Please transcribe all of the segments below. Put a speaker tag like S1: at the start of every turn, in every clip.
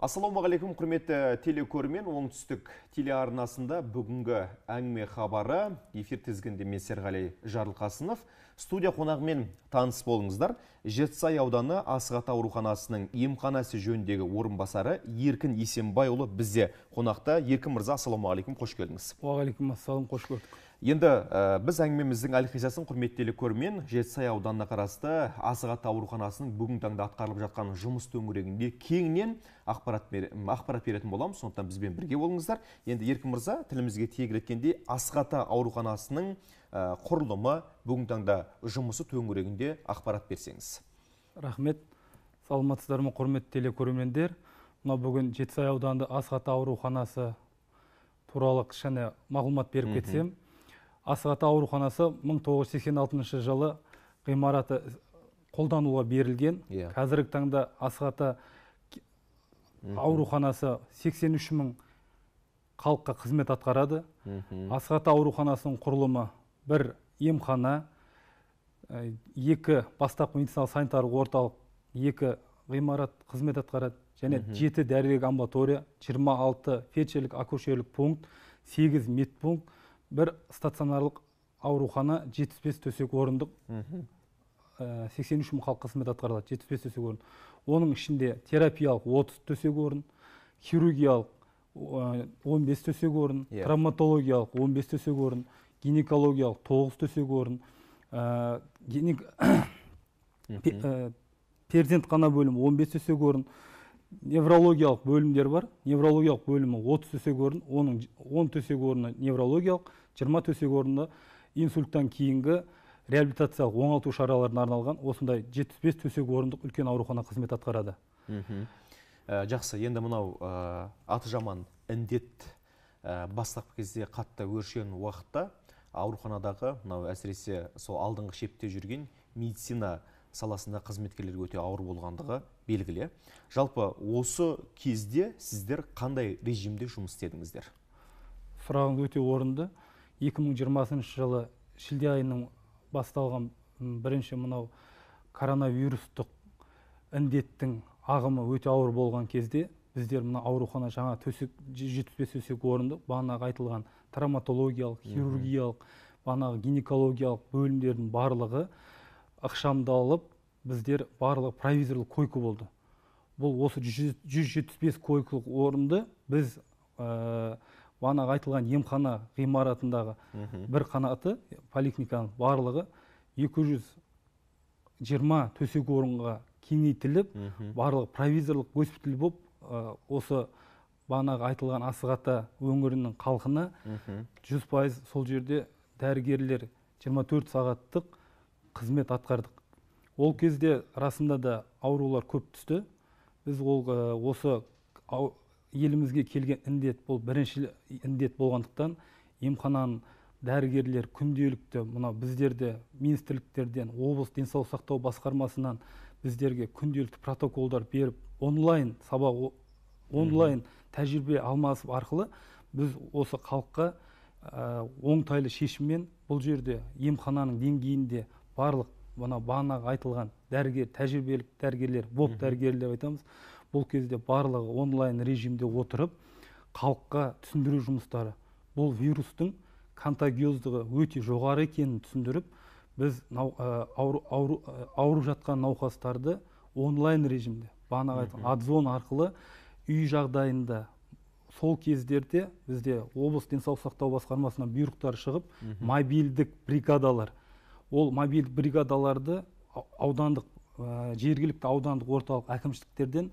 S1: Ассалаумағалейкум, құрметті телекөрермен. Оңтүстік телеарнасында бүгінгі әңгіме хабары эфир тізгінде мен Серғали Жарылқасынов. Студия қонағымен таныс болыңыздар. Жетісай ауданы Асық-Ата ауруханасының емханасы жөніндегі орынбасары Еркін Есенбайұлы бізде қонақта. Еркін мырза, ассалаумағалейкум, қош келдіңіз.
S2: Уағалейкум ассалам, қош көрдік.
S1: Енді біз әңгімеміздің әлқисасын құрметтелі көрмен Жетісай ауданына қарасты Асық-Ата ауруханасының бүгін таңда атқарылып жатқан жұмыс төңірегінде кеңінен ақпарат беретін боламыз. Сондықтан бізбен бірге болыңыздар. Енді Еркін мырза, тілімізге тиек еткенде Асық-Ата ауруханасының құрылымы, бүгін таңда жұмысы төңірегінде ақпарат берсеңіз.
S2: Рахмет. Саламатсыздар ма, құрметті телекөрермендер. Мына бүгін Жетісай ауданында Асық-Ата ауруханасы туралы кішкене мағлұмат беріп кетсем. Асық-Ата ауруханасы 1986 жылы ғимараты қолдануға берілген. Қазіргі таңда Асық-Ата ауруханасы 83 мың халыққа қызмет атқарады. Асық-Ата ауруханасының құрылымы бір емхана, 2 бастапқы медициналық санитарлық орталық, 2 ғимарат қызмет атқарады, және 7 дәрігерлік амбулатория, 26 фельдшерлік акушерлік пункт, 8 медпункт, бір стационарлық аурухана, 75 төсек орындық, 83 мың халық қызмет атқарады, 75 төсек орын. Оның ішінде терапиялық 30 төсек орын, хирургиялық 15 төсек орын, травматологиялық 15 төсек орын, гинекологиялық 9 төсек орын, перзентхана бөлімі 15 төсек орын, неврологиялық бөлімдер бар. Неврологиялық бөлімі 30 төсек орын, оның 10 төсек орны неврологиялық, 20 төсек орны инсульттан кейінгі реабилитациялық оңалту шараларына арналған осындай 75 төсек орындық үлкен аурухана қызмет атқарады.
S1: Жақсы, енді мынау аты жаман індет бастапқы кезде қатты өршіген уақытта ауруханадағы мынау әсіресе сол алдыңғы шепте жүрген медицина саласында қызметкерлер өте ауыр болғандығы белгілі. Жалпы осы кезде сіздер қандай режимде жұмыс істедіңіздер?
S2: Сұрағыңыз өте орынды. 2020 жылы шілде айының басталған бірінші мынау коронавирустық індеттің ағымы өте ауыр болған кезде біздер мына аурухана жаңа 75 төсек орындық, бағанағы айтылған травматологиялық, хирургиялық, бағанағы гинекологиялық бөлімдердің барлығы ықшамдалып, біздер барлығы провизорлық койка болды. Бұл осы 175 койкалық орынды біз бағанағы айтылған емхана ғимаратындағы бір қанаты поликлиниканың барлығы 220 төсек орынға кеңейтіліп, барлығы провизорлық госпиталь болып, осы бағанағы айтылған Асық-Ата өңірінің халқына 100% сол жерде дәрігерлер 24 сағаттық қызмет атқардық. Ол кезде расында да аурулар көп түсті. Біз осы елімізге келген індет, бұл бірінші індет болғандықтан, емхананың дәрігерлер күнделікті мына біздерде министрліктерден, облыс денсаулық сақтау басқармасынан біздерге күнделікті протоколдар беріп, онлайн сабақ, онлайн тәжірибе алмасып арқылы біз осы халыққа оңтайлы шешіммен бұл жерде емхананың деңгейінде барлық бағанағы айтылған дәрігер, тәжірибелік дәрігерлер, ВОП дәрігерлер айтамыз. Бұл кезде барлығы онлайн режимде отырып, халыққа түсіндіру жұмыстары. Бұл вирустың контагиоздығы өте жоғары екенін түсіндіріп, біз ауырып жатқан науқастарды онлайн режимде, бағанағы айтылған адзон арқылы үй жағдайында сол кездерде бізде облыс денсаулық сақтау басқармасынан бұйрықтар шығып, мобильдік бригадалар. Ол мобильдік бригадаларды аудандық, жергілікті аудандық орталық әкімшіліктерден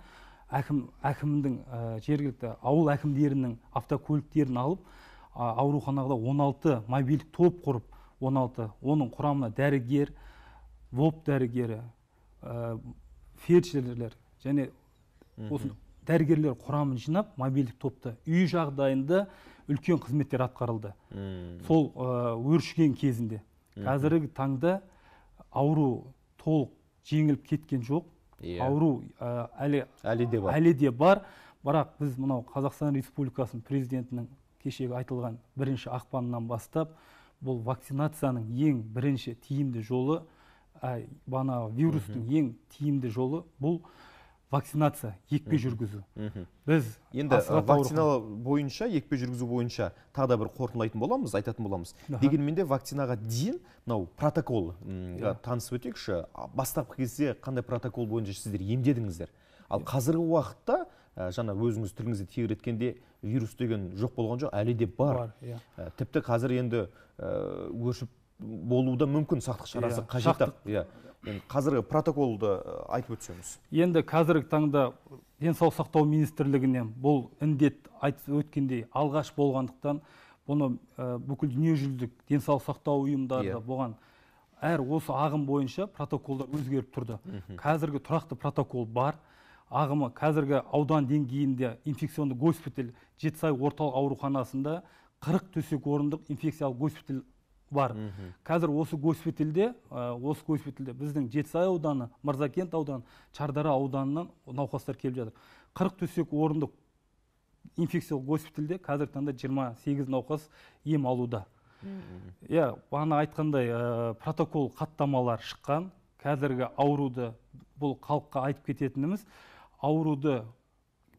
S2: әкімдің жергілікті ауыл әкімдерінің автокөліктерін алып, ауруханада 16 мобильдік топ құрып, 16, оның құрамына дәрігер, ВОП дәрігері, фельдшерлер және осы дәрігерлер құрамын жинап, мобильдік топта үй жағдайында үлкен қызметтер атқарылды. Сол өршіген кезінде. Қазіргі таңда ауру толық жеңіліп кеткен жоқ. Ауру әлі де бар. Бірақ біз мынау Қазақстан Республикасының президентінің кешегі айтылған бірінші ақпанынан бастап, бұл вакцинацияның ең бірінші тиімді жолы, вирустың ең тиімді жолы бұл вакцинация, екпе жүргізу. Біз
S1: енді вакцина бойынша, екпе жүргізу бойынша тағы да бір қорытындылайтын боламыз, айтатын боламыз. Дегенмен де вакцинаға дейін мынау протокол танысып өтейікші. Бастапқы кезде қандай протокол бойынша сіздер емдедіңіздер? Ал қазіргі уақытта жаңа өзіңіз тіліңізді тегереткенде вирус деген жоқ болған жоқ, әлі де бар. Тіпті қазір енді өршіп болуы да мүмкін, сақтық шарасы қажет. Қазіргі протоколды айтып өтсеңіз.
S2: Енді қазіргі таңда денсаулық сақтау министрлігінен бұл індет айтып өткендей алғаш болғандықтан, бұны бүкіл дүниежүзілік денсаулық сақтау ұйымдарында болған әр осы ағым бойынша протоколдар өзгеріп тұрды. Қазіргі тұрақты протокол бар. Ағымы қазіргі аудан деңгейінде инфекционды госпиталь Жетісай орталық ауруханасында 40 төсек орындық инфекциялық госпиталь бар. Қазір осы госпитальде біздің Жетісай ауданы, Мырзакент ауданы, Шардара ауданынан науқастар келіп жатыр. 40 төсек орындық инфекциялық госпитальде қазір таңда 28 науқас ем алуда. Бағана айтқандай протокол хаттамалар шыққан. Қазіргі ауруды бұл халыққа айтып кететініміз, ауруды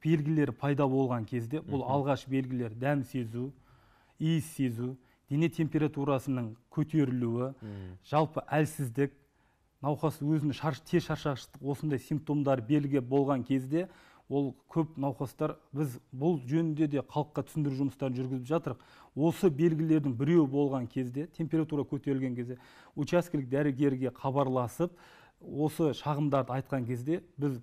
S2: белгілері пайда болған кезде, бұл алғаш белгілер дәм сезу, иіс сезу, дене температурасының көтерілуі, жалпы әлсіздік, науқас өзінің тез шаршағыштық, осындай симптомдар белгі болған кезде, ол көп науқастар, біз бұл жөнінде де халыққа түсіндіру жұмыстарын жүргізіп жатырық. Осы белгілердің біреуі болған кезде, температура көтерілген кезде, учаскелік дәрігерге хабарласып, осы шағымдарды айтқан кезде, біз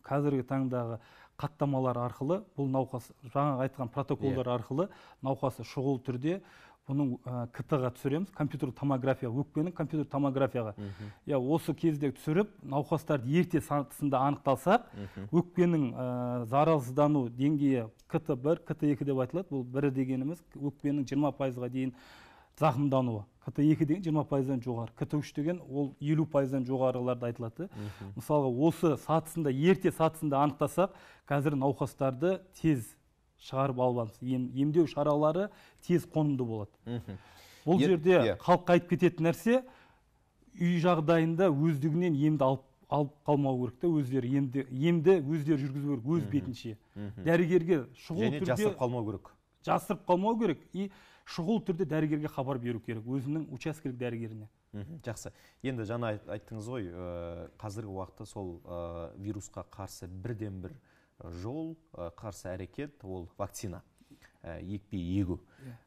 S2: қазіргі таңдағы хаттамалар арқылы, бұл науқас, жаңа айтқан протоколдар арқылы науқасы шұғыл түрде бұның КТ-ға түсіреміз, компьютер томография, өкпенің компьютер томографияға. Осы кезде түсіріп, науқастарды ерте сатысында анықталсақ, өкпенің зарарсыздану деңгейі КТ1, КТ2 деп айтылады. Бұл бірі дегеніміз өкпенің 20%-ға дейін зақымдануы. КТ2 деген 20%-дан жоғары, КТ3 деген ол 50%-дан жоғарыларды айтылады. Мысалға, осы сатысында, ерте сатысында анықтасақ, қазір науқастарды тез шығарып албаңыз. Емдеу шаралары тез қонымды болады. Бұл жерде халыққа айтып кететін нәрсе, үй жағдайында өздігінен емді алып қалмау керек та, өздері емді өздері жүргізу керек, өз бетінше. Дәрігерге шұғыл түрде
S1: жасырып қалмау керек.
S2: Жасырып қалмау керек и шұғыл түрде дәрігерге хабар беру керек, өзінің учаскелік дәрігеріне.
S1: Жақсы. Енді жаңа айттыңыз ғой, қазіргі уақытта сол вирусқа қарсы бірден бір жол, қарсы әрекет, ол вакцина, екпе егу.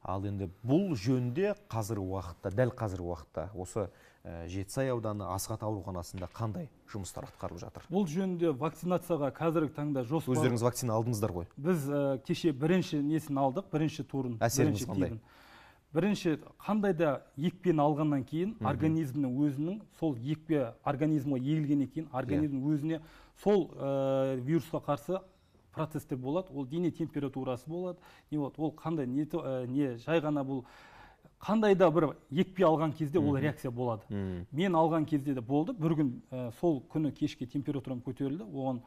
S1: Ал енді бұл жөнде қазіргі уақытта, дәл қазіргі уақытта осы Жетісай ауданы Асхат ауруханасында қандай жұмыстар атқарылып жатыр?
S2: Бұл жөнде вакцинацияға қазіргі таңда жоспар.
S1: Өздеріңіз вакцина алдыңыздар ғой?
S2: Біз кеше бірінші несін алдық, бірінші турын.
S1: Әсеріңіз қандай?
S2: Бірінші, қандай да екпені алғаннан кейін, организмнің өзінің, сол екпе организмға егілгеннен кейін, организмнің өзіне сол вирусқа қарсы процестер болады, ол дене температурасы болады, ол қандай, жай ғана бұл, қандай да бір екпе алған кезде ол реакция болады. Мен алған кезде де болды, бір күн сол күні кешке температурам көтерілді, оған,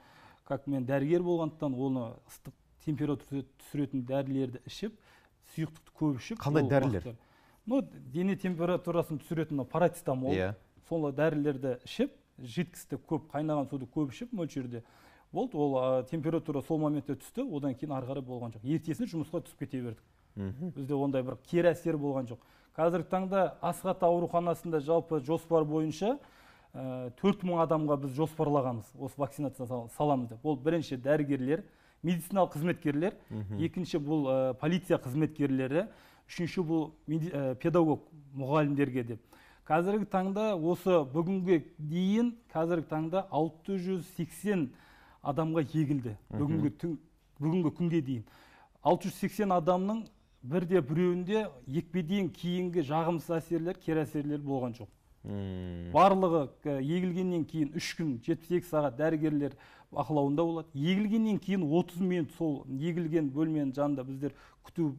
S2: как мен дәрігер болғандықтан, оны ыстық температура түсіретін дәрілерді ішіп, сұйықтықты көп ішіп.
S1: Қандай дәрілер?
S2: Дене температурасын түсіретін парацетамол, сол дәрілерді ішіп, жидкісті көп, қайнаған суды көп ішіп мөлшерде. Болды, ол температура сол моментте түсті, одан кейін ары қарай болған жоқ. Ертесіне жұмысқа түсіп кете бердік. Бізде ондай бір кері әсері болған жоқ. Қазіргі таңда Асхат ауруханасында жалпы жоспар бойынша 4000 адамға біз жоспарлағанбыз, осы вакцинация саламыз деп. Ол бірінші дәрігерлер, медициналық қызметкерлер, екінші бұл полиция қызметкерлері, үшінші бұл педагог мұғалімдерге деп. Қазіргі таңда осы бүгінгі дейін қазіргі таңда 680 адамға егілді. Бүгінгі күнге дейін. 680 адамның бірде біреуінде екпеден кейінгі жағымсыз әсерлер, кері әсерлер болған жоқ. Барлығы егілгеннен кейін 3 күн 72 сағат дәрігерлер бақылауында болады. Егілгеннен кейін 30 минут сол егілген бөлменің жанында біздер күту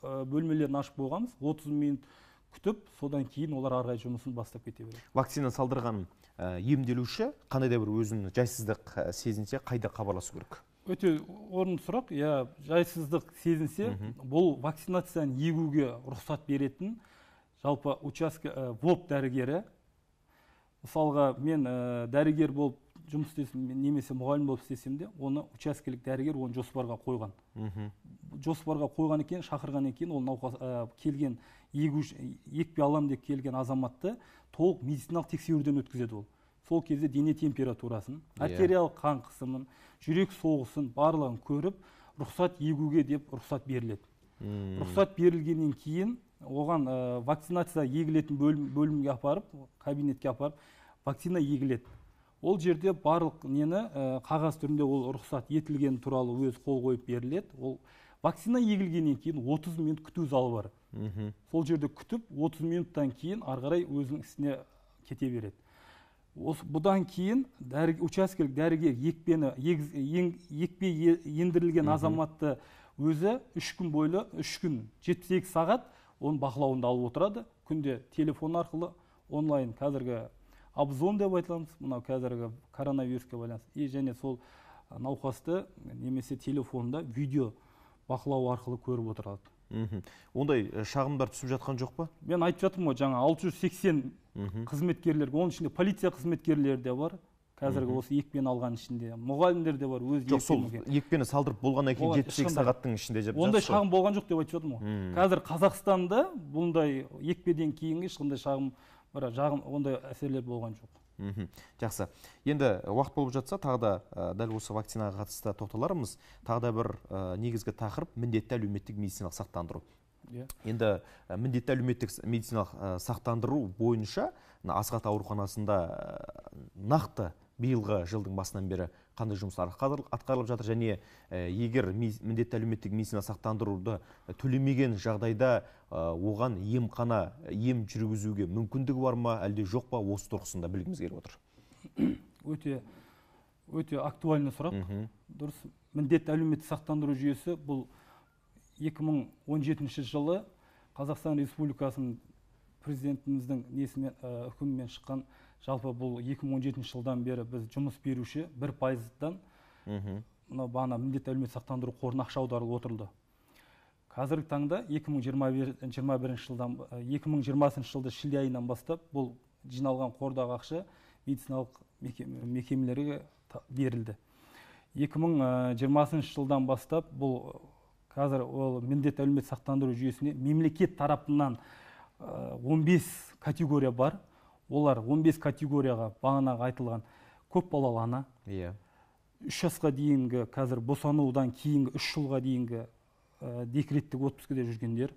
S2: бөлмелерін ашып болғанбыз. 30 минут күтіп, содан кейін олар арғай жұмысын бастап кете береді.
S1: Вакцина салдырған емделуші қандай да бір өзінің жайсыздық сезінсе, қайда хабарласу керек?
S2: Өте орынды сұрақ. Жайсыздық сезінсе, бұл вакцинацияны егуге рұқсат беретін жалпы участке ВОП дәрігері. Мысалға, мен дәрігер болып жұмыс істесем немесе мұғалім болып істесем де, оны учаскелік дәрігер оны жоспарға қойған. Жоспарға қойған екен, шақырған екен, ол науқас келген екпе алам деп келген азаматты толық медициналық тексеруден өткізеді ол. Сол кезде дене температурасын, артериялық қан қысымын, жүрек соғысын барлығын көріп, рұқсат егуге деп рұқсат беріледі. Рұқсат берілгеннен кейін оған вакцинация егілетін бөлімге апарып, кабинетке апарып, вакцина егіледі. Ол жерде барлық нені қағаз түрінде ол рұқсат етілген туралы өз қол қойып беріледі. Ол вакцина егілгеннен кейін 30 минут күту залы бар. Сол жерде күтіп, 30 минуттан кейін арғарай өзінің ісіне кете береді. Бұдан кейін учаскелік дәрігер екпе ендірілген азаматты өзі 3 күн бойлы, 3 күн 78 сағат оның бақылауында алып отырады. Күнде телефон арқылы онлайн қазіргі обзон деп айтыламыз, мынау қазіргі коронавируске байланысты. Және сол науқасты немесе телефонда видео бақылау арқылы көріп отырады.
S1: Ондай шағымдар түсіп жатқан жоқ па?
S2: Мен айтып жатырмын ғой, жаңа 680 қызметкерлер, оның ішінде полиция қызметкерлері де бар. Қазіргі осы екпені алған ішінде мұғалімдер де бар, өз
S1: жоқ, сол екпені салдырып болғаннан кейін 78 сағаттың ішінде деп
S2: ондай шағым болған жоқ деп айтып жатырмын ғой. Қазір Қазақстанда бұндай екпеден кейінгі ешқандай шағым, ондай әсерлер болған жоқ.
S1: Жақсы. Енді уақыт болып жатса, тағы да дәл осы вакцинаға қатысты тоқталарымыз. Тағы да бір негізгі тақырып міндетті әлеуметтік медициналық сақтандыру. Енді міндетті әлеуметтік медициналық сақтандыру бойынша Асқат ауруханасында нақты биылғы жылдың басынан бері қандай жұмыстар атқарылып жатыр, және егер міндетті әлеуметтік медицина сақтандыруды төлемеген жағдайда оған ем жүргізуге мүмкіндігі бар ма, әлде жоқ па, осы тұрғысында білгіміз келіп отыр.
S2: Өте актуальны сұрақ. Дұрыс. Міндетті әлеуметтік сақтандыру жүйесі бұл 2017 жылы Қазақстан Республикасының президентіміздің үкімімен шыққан. Жалпы бұл 2017 жылдан бері біз жұмыс беруші 1%-дан бағана міндетті әлеуметтік сақтандыру қорына ақша аударылып отырылды. Қазіргі таңда 2020 жылды шілде айынан бастап бұл жиналған қордағы ақша медициналық мекемелерге берілді. 2020 жылдан бастап бұл қазір міндетті әлеуметтік сақтандыру жүйесіне мемлекет тарапынан 15 категория бар. Олар 15 категорияға бағанағы айтылған көп балалы ана, 3 жасқа дейінгі қазір босанудан кейінгі 3 жылға дейінгі декреттік отпускіде жүргендер,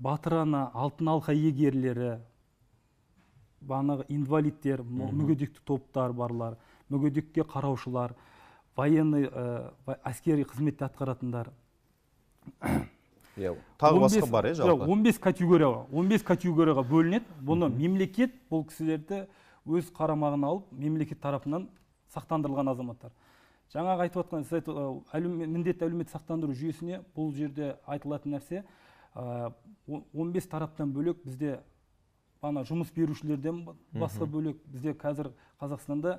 S2: батыр ана, алтын алқа иегерлері, бағанағы инвалидтер, мүгедектік топтар барлар, мүгедекке қараушылар, военный әскери қызметте атқаратындар.
S1: Тағы басқа бар, жалпы?
S2: 15 категорияға бөлінеді. Бұны мемлекет бұл кісілерді өз қарамағына алып, мемлекет тарапынан сақтандырылған азаматтар. Жаңағы айтып отқан міндетті әлеуметтік сақтандыру жүйесіне бұл жерде айтылатын нәрсе 15 тараптан бөлек бізде жұмыс берушілерден басқа бөлек бізде қазір Қазақстанда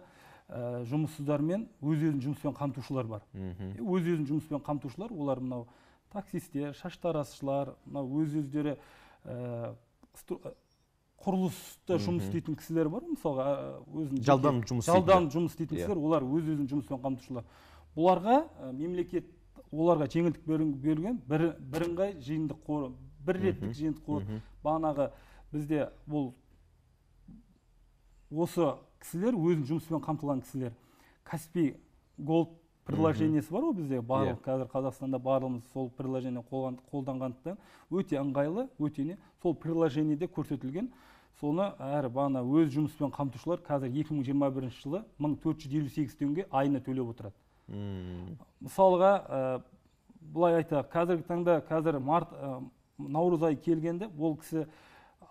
S2: жұмыссыздар мен өз-өзін жұмыспен қамтушылар бар. Өз-өзін жұмыспен қамтушылар, олар мынау таксистер, шаштарасшылар, өз-өздері құрылыста жұмыс істейтін кісілер бар, мысалға
S1: жалдан жұмыс
S2: істейтін кісілер, олар өз-өзін жұмыспен қамтушылар. Бұларға мемлекет оларға жеңілдік берген бірыңғай жиынтық қоры, бір реттік жиынтық қоры. Бағанағы бізде бұл осы кісілер өзін жұмыспен қамтылған кісілер. Каспий Голд приложениесі бар ғой бізде, барлық қазір Қазақстанда барлығымыз сол приложение қолданғандықтан өте ыңғайлы, өте сол приложениеде көрсетілген. Соны әр бағана өз жұмыспен қамтушылар қазір 2021 жылы 1458 теңге айына төлеп отырады. Мысалға, бұлай айтайық, қазіргі таңда наурыз айы келгенде, ол кісі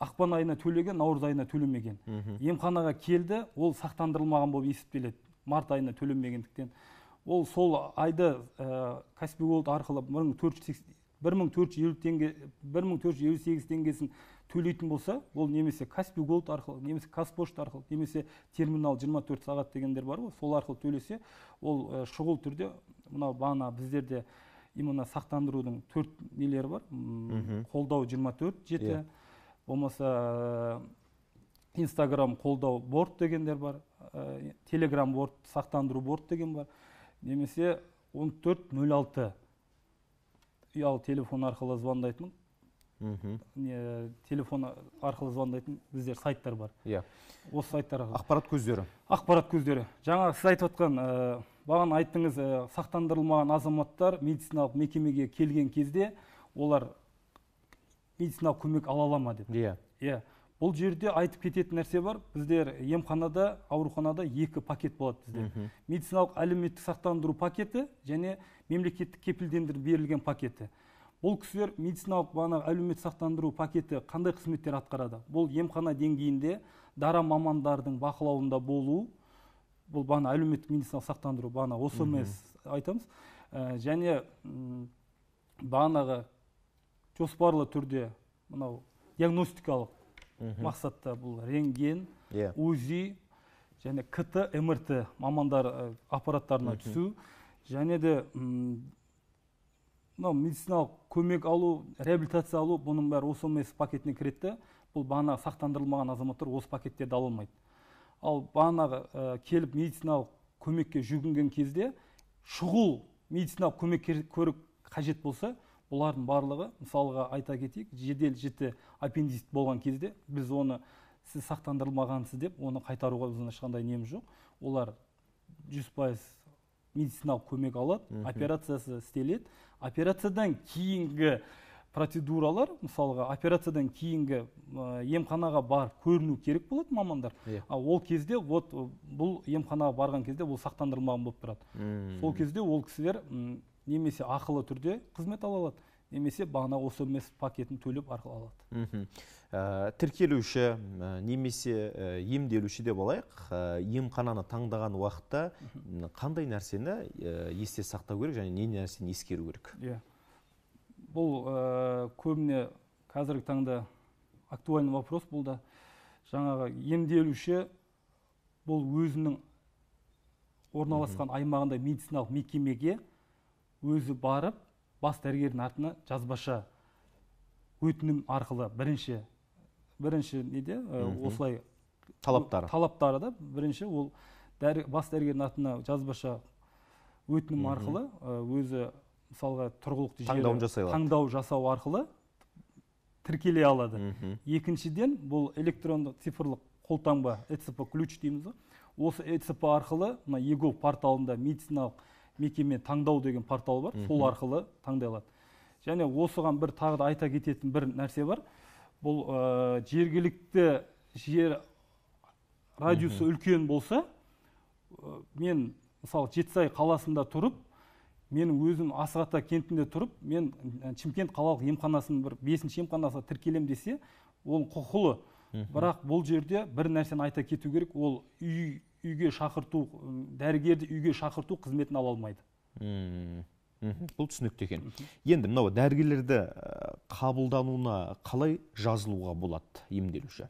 S2: ақпан айына төлеген, наурыз айына төлемеген. Емханаға келді, ол сақтандырылмаған болып есептеледі, март айына төлемегендіктен. Ол сол айды Каспий Голд арқылы 1458 теңгесін төлейтін болса, ол немесе Каспий Голд арқылы, немесе Қазпошта арқылы, немесе терминал 24 сағат дегендер бар ғой, сол арқылы төлесе, ол шұғыл түрде, мынау бағана біздерде именно сақтандырудың 4 нелері бар, қолдау 24 жеті, болмаса Инстаграм қолдау борт дегендер бар, Telegram борт, сақтандыру борт деген бар. Немесе 1406 ұялы телефон арқылы звондайтын, телефон арқылы звондайтын біздер сайттар бар. Осы сайттарға.
S1: Ақпарат көздері.
S2: Ақпарат көздері. Жаңа сіз айтып отқан, бағана айттыңыз, сақтандырылмаған азаматтар медициналық мекемеге келген кезде олар медициналық көмек ала ала ма деп. Бұл жерде айтып кететін нәрсе бар. Біздер емханада, ауруханада екі пакет болады біздер. Медициналық әлеуметтік сақтандыру пакеті және мемлекеттік кепілдендіріліп берілген пакеті. Бұл кісілер медициналық әлеуметтік сақтандыру пакеті қандай қызметтер атқарады? Бұл емхана деңгейінде дара мамандардың бақылауында болу, бұл әлеуметтік медициналық сақтандыру, осы емес айтамыз. Және жоспарлы түрде диагностикалық мақсатта бұл рентген, УЗИ және КТ, МРТ мамандар аппараттарына түсу, және де медициналық көмек алу, реабилитация алу, бұның бәрі осы емес пакетіне кіретті. Бұл сақтандырылмаған азаматтар осы пакеттерді ала алмайды. Ал келіп медициналық көмекке жүгінген кезде шұғыл медициналық көмек көріп қажет болса, бұлардың барлығы, мысалға айта кетейік, жедел жіті аппендицит болған кезде біз оны сіз сақтандырылмағансыз деп, оны қайтаруға біздің ешқандай неміз жоқ. Олар 100% медициналық көмек алады, операциясы істеледі. Операциядан кейінгі процедуралар, мысалға операциядан кейінгі емханаға барып көріну керек болады мамандар. Ол кезде бұл емханаға барған кезде бұл сақтандырылмаған болып тұрады. Сол кезде ол кісілер немесе ақылы түрде қызмет ала алады, немесе осы емес пакетін төлеп арқылы алады.
S1: Тіркелуші немесе емделуші деп алайық, емхананы таңдаған уақытта қандай нәрсені есте сақтау керек және не нәрсені ескеру керек?
S2: Бұл көбіне қазіргі таңда актуальный вопрос бұл да. Жаңағы емделуші бұл өзінің орналасқан аймағында медициналық мекемеге өзі барып, бас дәрігердің артына жазбаша өтінім арқылы бірінші неде осылай талаптары да, бірінші ол бас дәрігердің артына жазбаша өтінім арқылы өзі мысалға тұрғылықты жері таңдау жасау арқылы тіркеле алады. Екіншіден бұл электронды цифрлық қолтаңба ЭЦП ключ дейміз. Осы ЭЦП арқылы ЕГО порталында медициналық мекеме таңдау деген портал бар, сол арқылы таңдай алады. Және осыған бір тағы да айта кететін бір нәрсе бар. Бұл жергілікті жер радиусы үлкен болса, мен мысалы Жетісай қаласында тұрып, менің өзім Асығата кентінде тұрып, мен Шымкент қалалық емханасының 5-ші емханасына тіркелем десе, ол құқылы. Бірақ бұл жерде бір нәрсені айта кету керек, ол үйге шақырту, дәрігерді үйге шақырту қызметін ала алмайды.
S1: Бұл түсінікті екен. Енді мынау дәрігерлерді қабылдануына қалай жазылуға болады емделуші?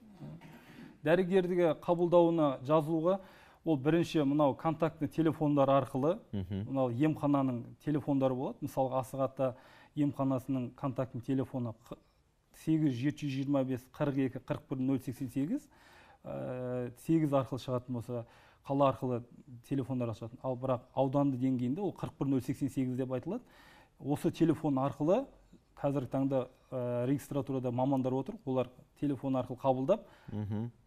S2: Дәрігерді қабылдауына жазылуға ол бірінші мынау контактный телефондар арқылы, мынау емхананың телефондары болады. Мысалға Асығата емханасының контактный телефоны 8-725-42-41-088, 8 арқылы шығатын болса, қала арқылы телефондар шығатын. Ал бірақ ауданды деңгейінде ол 41-088 деп айтылады. Осы телефон арқылы қазіргі таңда регистратурада мамандар отыр, олар телефон арқылы қабылдап,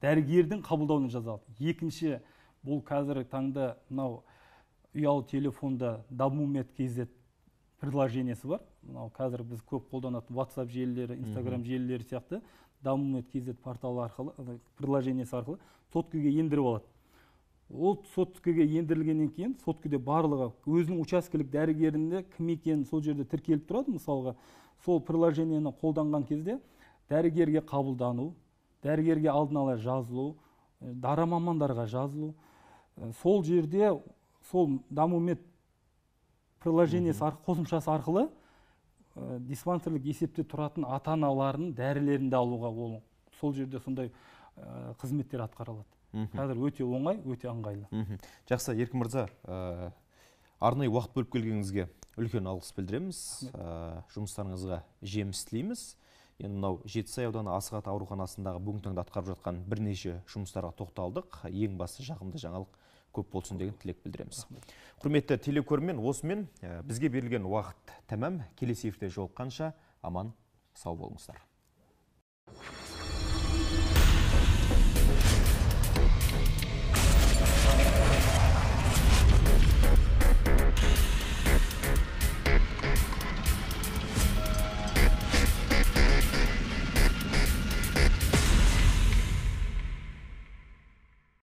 S2: дәрігердің қабылдауына жазалады. Екінші, бұл қазіргі таңда мынау ұялы телефонда WMED-KZ приложениесі бар. Қазір біз көп қолданатын WhatsApp желілері, Instagram желілері сияқты WMED-KZ порталы арқылы, приложениесі арқылы соткіге ендіріп алады. Ол соткіге ендірілгеннен кейін, соткіде барлығы өзінің учаскелік дәрігерінде кім екенін сол жерде тіркеліп тұрады. Мысалға, сол приложениені қолданған кезде дәрігерге қабылдану, дәрігерге алдын ала жазылу, дара мамандарға жазылу. Сол жерде, сол WMED приложениесі қосымшасы арқылы диспансерлік есепте тұратын ата-аналардың дәрілерінде алуға ол сол жерде сондай қызметтер атқарылады. Қазір өте оңай, өте ыңғайлы.
S1: Жақсы, Еркін мырза, арнайы уақыт бөліп келгеніңізге үлкен алғыс білдіреміз. Жұмыстарыңызға жеміс тілейміз. Енді мынау Жетісай ауданы Асық Ата ауруханасындағы бүгінгі таңда атқарып жатқан бірнеше жұмыстарға тоқталдық. Ең басты жағымды жаңалық көп болсын деген тілек білдіреміз. Құрметті телекөрермен, осымен бізге берілген уақыт тәмам. Келесі эфирде жолыққанша аман сау болыңыздар.